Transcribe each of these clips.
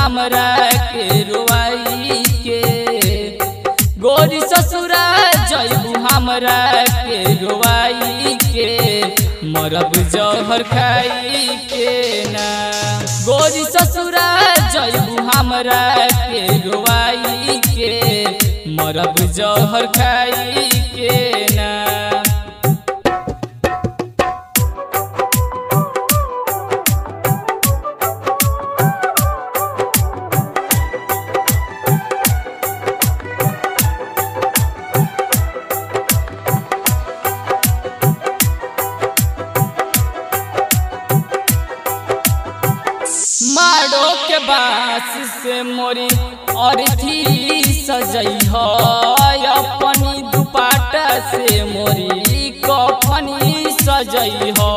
हमरा के रोवाई के। गोरी ससुरा जइबू हमरा के रोवाई के, मरब जहर खाई के ना। गोरी ससुरा जइबू हमरा के रोवाई के, मरब जहर खाई के ना। मारो के बास से मोरी अर्थी सजई हो, अपनी दुपाटा से मोरी कफनी सजई हो,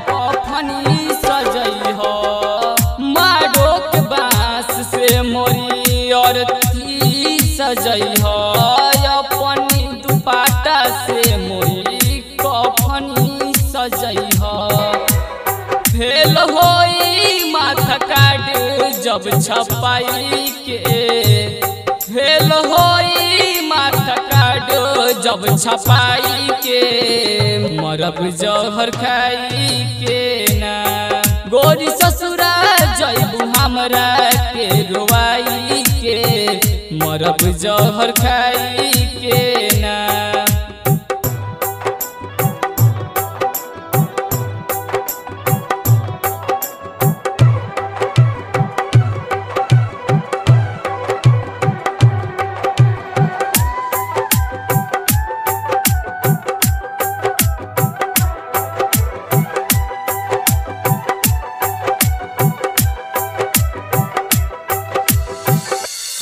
कफनी सजई हो। मारो के बास से मोरी अर्थी सजई हो, अपनी दुपाटा से मोरी कफनी सजई हो। फेल होई माथा काट जब छपाई के, फेल होई माथा काट जब छपाई के, मरब जहर खाई के ना। गोरी ससुरा जइबू हमरा के रोवाई के, मरब जहर खाई के ना।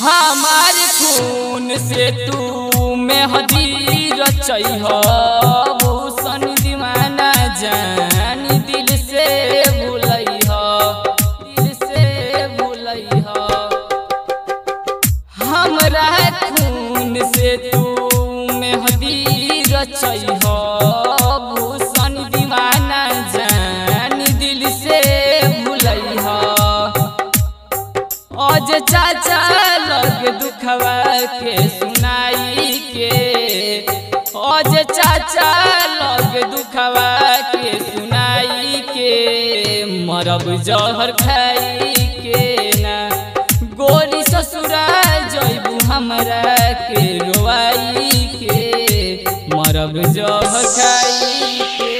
हमार खून से तू मेहदी रचई हो, भूषण दीवाना जान दिल से भूलई हो, दिल से भूलई हो। हमरा खून से तू मेहदी रचई हो, भूषण दीवाना जान दिल से भूलई हो। आज चाचा लग दुखवा के सुनाई के, आज चाचा लग दुखवा के सुनाई के, मरब जहर खाई के ना। गोरी ससुरा जइबू हमरा के रोवाई के, मरब जहर खाई के।